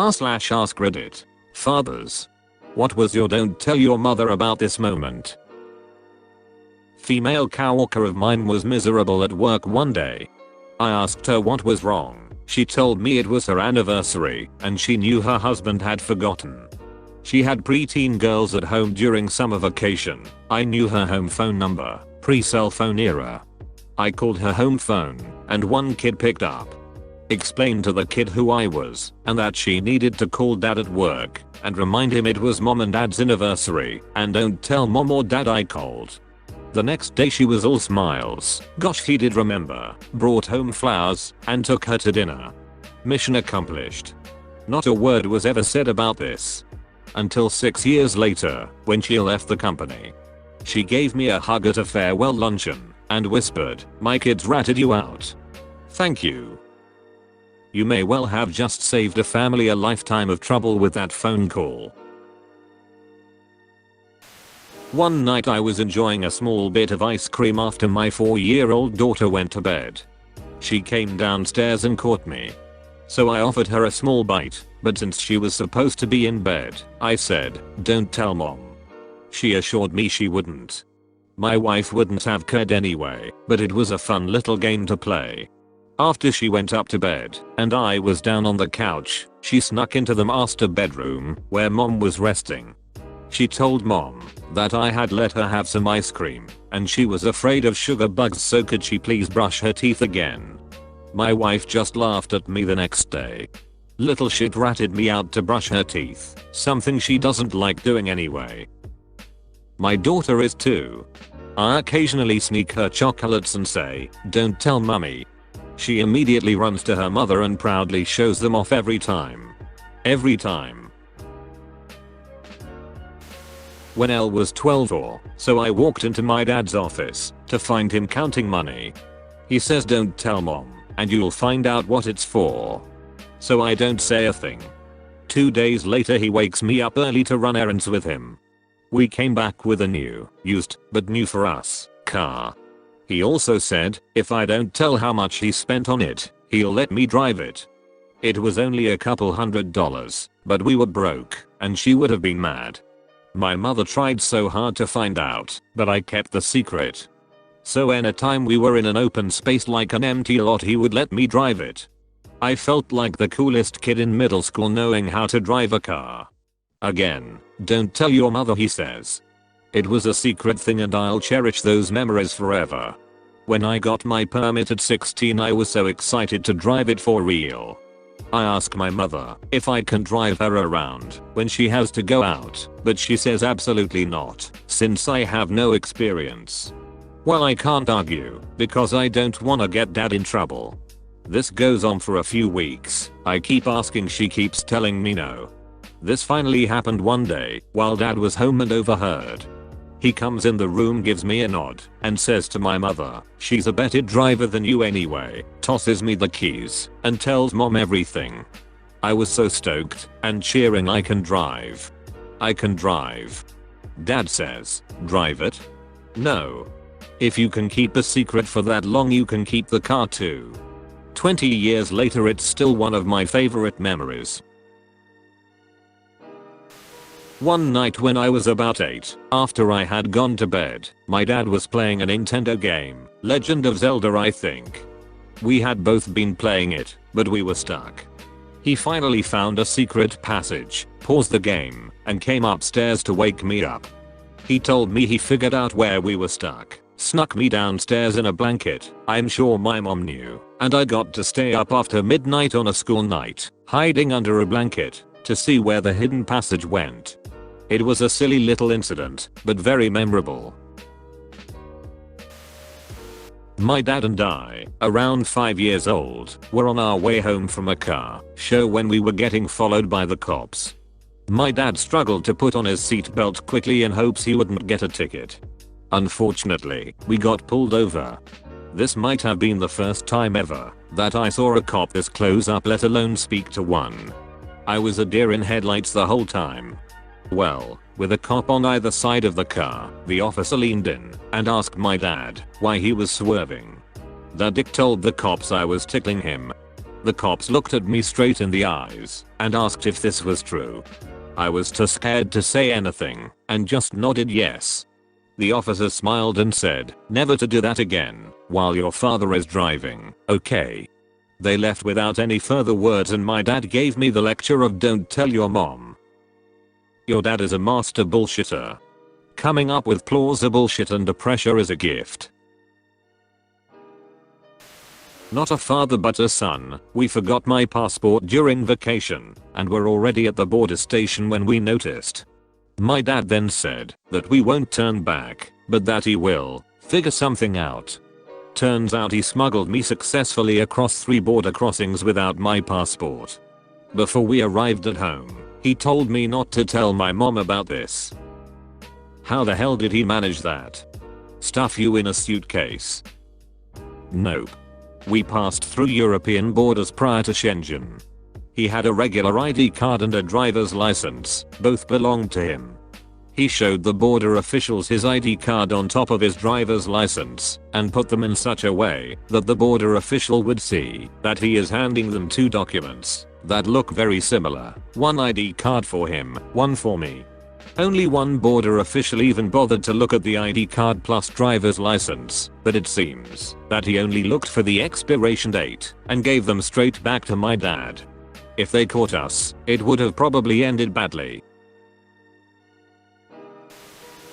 r/AskReddit. Fathers. What was your don't tell your mother about this moment? Female coworker of mine was miserable at work one day. I asked her what was wrong. She told me it was her anniversary and she knew her husband had forgotten. She had preteen girls at home during summer vacation. I knew her home phone number, pre-cell phone era. I called her home phone and one kid picked up. Explained to the kid who I was and that she needed to call dad at work and remind him it was mom and dad's anniversary and don't tell mom or dad I called. The next day she was all smiles. Gosh, he did remember, brought home flowers and took her to dinner. Mission accomplished. Not a word was ever said about this. Until 6 years later, when she left the company. She gave me a hug at a farewell luncheon and whispered, "My kids ratted you out. Thank you." You may well have just saved a family a lifetime of trouble with that phone call. One night I was enjoying a small bit of ice cream after my 4-year-old daughter went to bed. She came downstairs and caught me. So I offered her a small bite, but since she was supposed to be in bed, I said, "Don't tell mom." She assured me she wouldn't. My wife wouldn't have cared anyway, but it was a fun little game to play. After she went up to bed and I was down on the couch, she snuck into the master bedroom where mom was resting. She told mom that I had let her have some ice cream and she was afraid of sugar bugs, so could she please brush her teeth again. My wife just laughed at me the next day. Little shit ratted me out to brush her teeth, something she doesn't like doing anyway. My daughter is 2. I occasionally sneak her chocolates and say, "Don't tell mummy." She immediately runs to her mother and proudly shows them off every time. Every time. When Elle was 12 or so, I walked into my dad's office to find him counting money. He says, "Don't tell mom and you'll find out what it's for." So I don't say a thing. 2 days later he wakes me up early to run errands with him. We came back with a new, used, but new for us, car. He also said, if I don't tell how much he spent on it, he'll let me drive it. It was only a couple $100, but we were broke, and she would have been mad. My mother tried so hard to find out, but I kept the secret. So anytime we were in an open space like an empty lot, he would let me drive it. I felt like the coolest kid in middle school knowing how to drive a car. Again, don't tell your mother, he says. It was a secret thing and I'll cherish those memories forever. When I got my permit at 16, I was so excited to drive it for real. I ask my mother if I can drive her around when she has to go out, but she says absolutely not, since I have no experience. Well, I can't argue, because I don't wanna get dad in trouble. This goes on for a few weeks. I keep asking, she keeps telling me no. This finally happened one day while dad was home and overheard. He comes in the room, gives me a nod, and says to my mother, "She's a better driver than you anyway," tosses me the keys, and tells mom everything. I was so stoked and cheering. I can drive. I can drive. Dad says, "Drive it?" No. If you can keep a secret for that long, you can keep the car too. 20 years later, it's still one of my favorite memories. One night when I was about 8, after I had gone to bed, my dad was playing a Nintendo game, Legend of Zelda I think. We had both been playing it, but we were stuck. He finally found a secret passage, paused the game, and came upstairs to wake me up. He told me he figured out where we were stuck, snuck me downstairs in a blanket. I'm sure my mom knew, and I got to stay up after midnight on a school night, hiding under a blanket, to see where the hidden passage went. It was a silly little incident, but very memorable. My dad and I, around 5 years old, were on our way home from a car show when we were getting followed by the cops. My dad struggled to put on his seatbelt quickly in hopes he wouldn't get a ticket. Unfortunately, we got pulled over. This might have been the first time ever that I saw a cop this close up, let alone speak to one. I was a deer in headlights the whole time. Well, with a cop on either side of the car, the officer leaned in and asked my dad why he was swerving. The dick told the cops I was tickling him. The cops looked at me straight in the eyes and asked if this was true. I was too scared to say anything and just nodded yes. The officer smiled and said, "Never to do that again while your father is driving, okay?" They left without any further words and my dad gave me the lecture of don't tell your mom. Your dad is a master bullshitter. Coming up with plausible shit under pressure is a gift. Not a father but a son, we forgot my passport during vacation and were already at the border station when we noticed. My dad then said that we won't turn back, but that he will figure something out. Turns out he smuggled me successfully across 3 border crossings without my passport. Before we arrived at home, he told me not to tell my mom about this. How the hell did he manage that? Stuff you in a suitcase? Nope. We passed through European borders prior to Schengen. He had a regular ID card and a driver's license, both belonged to him. He showed the border officials his ID card on top of his driver's license and put them in such a way that the border official would see that he is handing them 2 documents that look very similar, one ID card for him, one for me. Only one border official even bothered to look at the ID card plus driver's license, but it seems that he only looked for the expiration date and gave them straight back to my dad. If they caught us, it would have probably ended badly.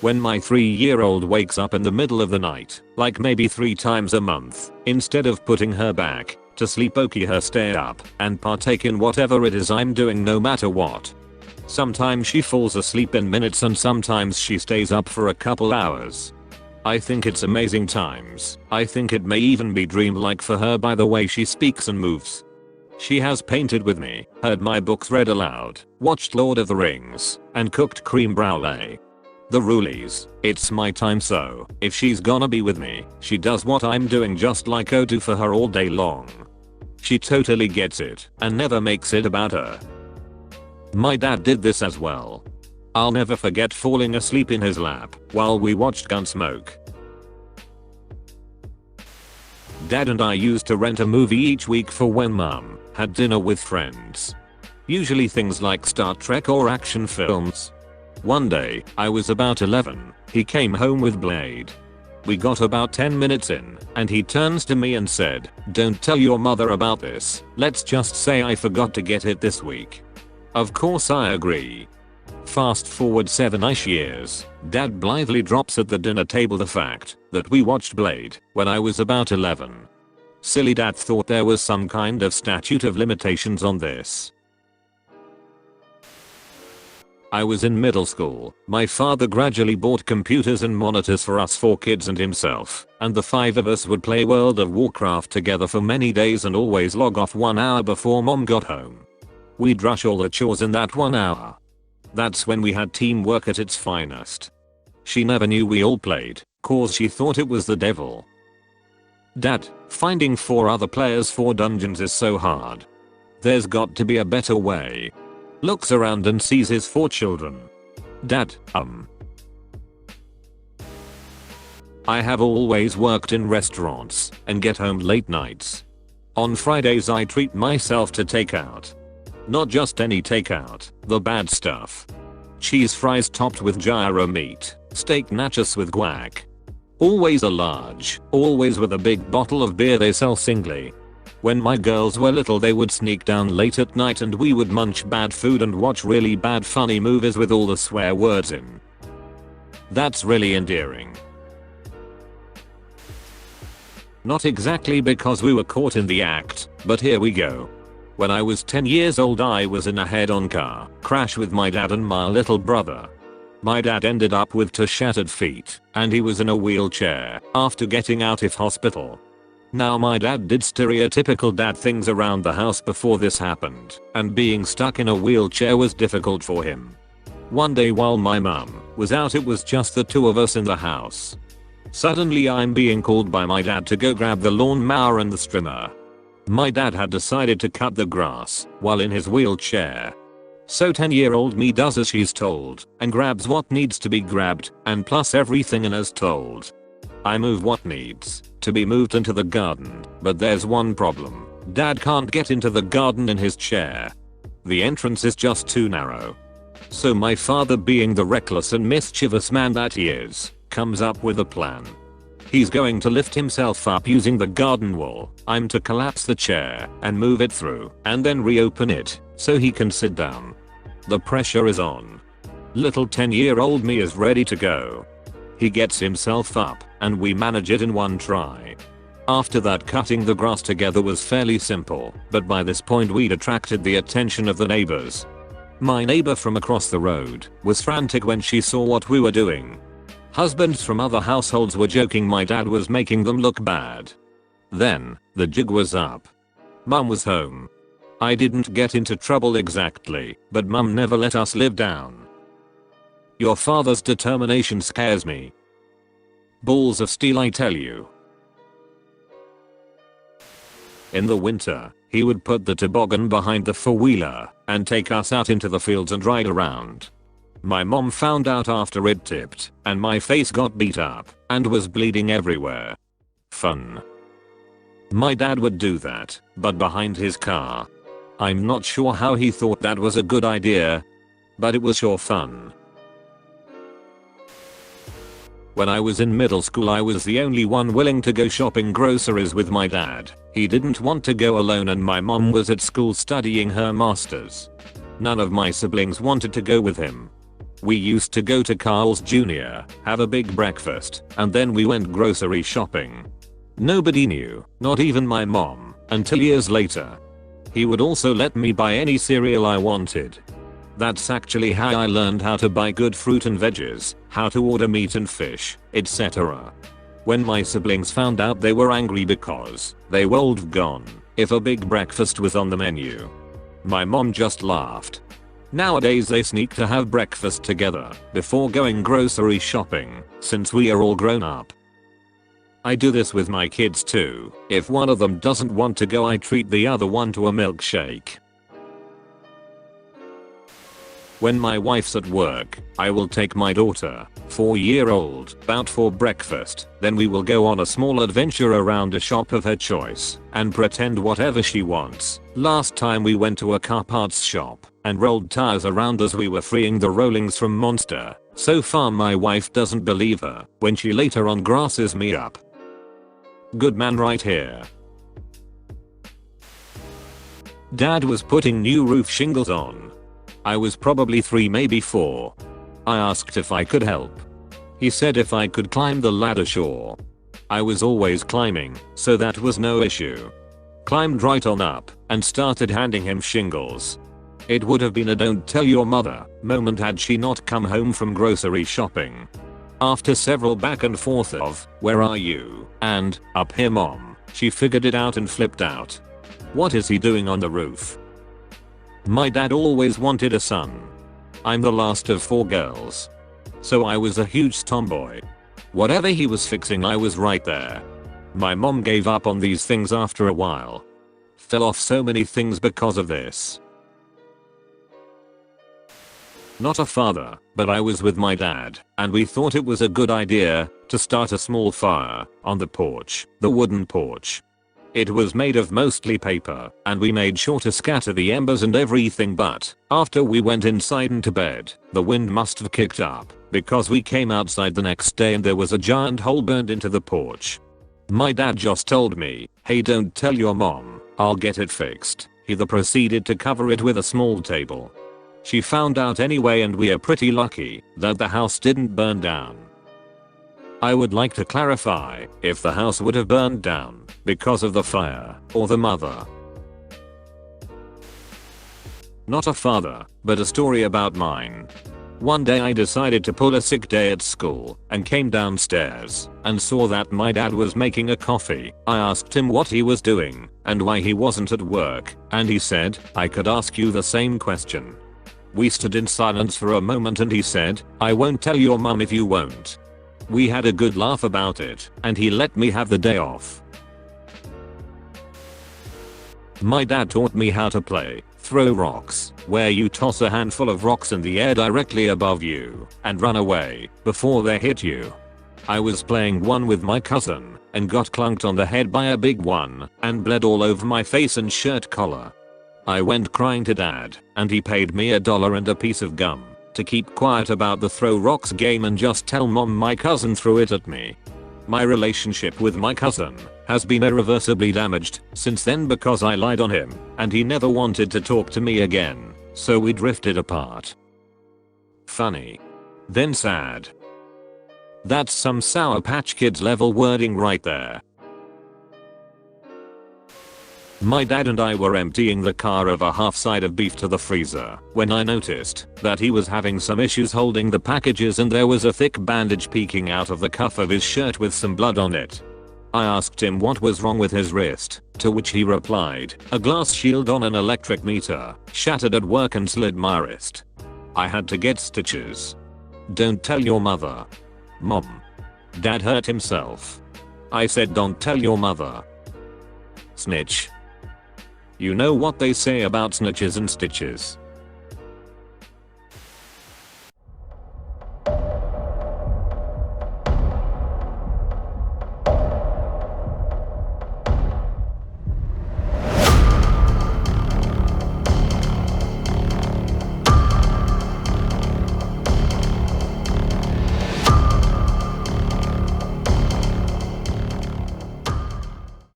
When my 3-year-old wakes up in the middle of the night, like maybe 3 times a month, instead of putting her back to sleep, okay, her stay up and partake in whatever it is I'm doing no matter what. Sometimes she falls asleep in minutes and sometimes she stays up for a couple hours. I think it's amazing times. I think it may even be dreamlike for her by the way she speaks and moves. She has painted with me, heard my books read aloud, watched Lord of the Rings, and cooked creme brulee. The rule is, it's my time, so if she's gonna be with me, she does what I'm doing just like I do for her all day long. She totally gets it and never makes it about her. My dad did this as well. I'll never forget falling asleep in his lap while we watched Gunsmoke. Dad and I used to rent a movie each week for when Mum had dinner with friends. Usually things like Star Trek or action films. One day, I was about 11, he came home with Blade. We got about 10 minutes in, and he turns to me and said, "Don't tell your mother about this, let's just say I forgot to get it this week." Of course I agree. Fast forward 7-ish years, Dad blithely drops at the dinner table the fact that we watched Blade when I was about 11. Silly Dad thought there was some kind of statute of limitations on this. I was in middle school. My father gradually bought computers and monitors for us 4 kids and himself, and the 5 of us would play World of Warcraft together for many days and always log off 1 hour before Mom got home. We'd rush all the chores in that 1 hour. That's when we had teamwork at its finest. She never knew we all played, cause she thought it was the devil. Dad, finding 4 other players for dungeons is so hard. There's got to be a better way. Looks around and sees his 4 children. Dad, I have always worked in restaurants and get home late nights. On Fridays I treat myself to takeout. Not just any takeout, the bad stuff. Cheese fries topped with gyro meat, steak nachos with guac. Always a large, always with a big bottle of beer they sell singly. When my girls were little they would sneak down late at night and we would munch bad food and watch really bad funny movies with all the swear words in. That's really endearing. Not exactly because we were caught in the act, but here we go. When I was 10 years old I was in a head-on car crash with my dad and my little brother. My dad ended up with 2 shattered feet and he was in a wheelchair after getting out of hospital. Now my dad did stereotypical dad things around the house before this happened, and being stuck in a wheelchair was difficult for him. One day while my mum was out it was just the 2 of us in the house. Suddenly I'm being called by my dad to go grab the lawn mower and the trimmer. My dad had decided to cut the grass while in his wheelchair. So 10-year-old me does as she's told and grabs what needs to be grabbed and plus everything in as told. I move what needs to be moved into the garden, but there's one problem. Dad can't get into the garden in his chair. The entrance is just too narrow. So my father, being the reckless and mischievous man that he is, comes up with a plan. He's going to lift himself up using the garden wall. I'm to collapse the chair and move it through and then reopen it so he can sit down. The pressure is on. Little 10-year-old me is ready to go. He gets himself up and we manage it in one try. After that, cutting the grass together was fairly simple, but by this point we'd attracted the attention of the neighbors. My neighbor from across the road was frantic when she saw what we were doing. Husbands from other households were joking my dad was making them look bad. Then, the jig was up. Mum was home. I didn't get into trouble exactly, but Mum never let us live down. Your father's determination scares me. Balls of steel, I tell you. In the winter, he would put the toboggan behind the four-wheeler and take us out into the fields and ride around. My mom found out after it tipped and my face got beat up and was bleeding everywhere. Fun. My dad would do that, but behind his car. I'm not sure how he thought that was a good idea, but it was sure fun. When I was in middle school, I was the only one willing to go shopping groceries with my dad. He didn't want to go alone and my mom was at school studying her masters. None of my siblings wanted to go with him. We used to go to Carl's Jr., have a big breakfast, and then we went grocery shopping. Nobody knew, not even my mom, until years later. He would also let me buy any cereal I wanted. That's actually how I learned how to buy good fruit and veggies, how to order meat and fish, etc. When my siblings found out, they were angry because they would have gone if a big breakfast was on the menu. My mom just laughed. Nowadays they sneak to have breakfast together before going grocery shopping, since we are all grown up. I do this with my kids too. If one of them doesn't want to go, I treat the other one to a milkshake. When my wife's at work, I will take my daughter, 4-year-old, out for breakfast, then we will go on a small adventure around a shop of her choice and pretend whatever she wants. Last time we went to a car parts shop and rolled tires around as we were freeing the rollings from Monster. So far my wife doesn't believe her when she later on grasses me up. Good man right here. Dad was putting new roof shingles on. I was probably 3, maybe 4. I asked if I could help. He said if I could climb the ladder, sure. I was always climbing, so that was no issue. Climbed right on up and started handing him shingles. It would have been a "don't tell your mother" moment had she not come home from grocery shopping. After several back and forth of "where are you?" and "up here mom," she figured it out and flipped out. What is he doing on the roof? My dad always wanted a son. I'm the last of 4 girls. So I was a huge tomboy. Whatever he was fixing, I was right there. My mom gave up on these things after a while. Fell off so many things because of this. Not a father, but I was with my dad, and we thought it was a good idea to start a small fire on the porch, the wooden porch. It was made of mostly paper, and we made sure to scatter the embers and everything, but after we went inside and to bed, the wind must have kicked up, because we came outside the next day and there was a giant hole burned into the porch. My dad just told me, "Hey, don't tell your mom, I'll get it fixed." He then proceeded to cover it with a small table. She found out anyway, and we are pretty lucky that the house didn't burn down. I would like to clarify if the house would have burned down because of the fire or the mother. Not a father, but a story about mine. One day I decided to pull a sick day at school and came downstairs and saw that my dad was making a coffee. I asked him what he was doing and why he wasn't at work, and he said, "I could ask you the same question." We stood in silence for a moment and he said, "I won't tell your mum if you won't." We had a good laugh about it, and he let me have the day off. My dad taught me how to play throw rocks, where you toss a handful of rocks in the air directly above you and run away before they hit you. I was playing one with my cousin and got clunked on the head by a big one and bled all over my face and shirt collar. I went crying to dad and he paid me $1 and a piece of gum to keep quiet about the throw rocks game and just tell mom my cousin threw it at me. My relationship with my cousin has been irreversibly damaged since then because I lied on him and he never wanted to talk to me again, so we drifted apart. Funny. Then sad. That's some Sour Patch Kids level wording right there. My dad and I were emptying the car of a half side of beef to the freezer when I noticed that he was having some issues holding the packages and there was a thick bandage peeking out of the cuff of his shirt with some blood on it. I asked him what was wrong with his wrist, to which he replied, "A glass shield on an electric meter shattered at work and slid my wrist. I had to get stitches. Don't tell your mother." Mom. Dad hurt himself. I said don't tell your mother. Snitch. You know what they say about snitches and stitches.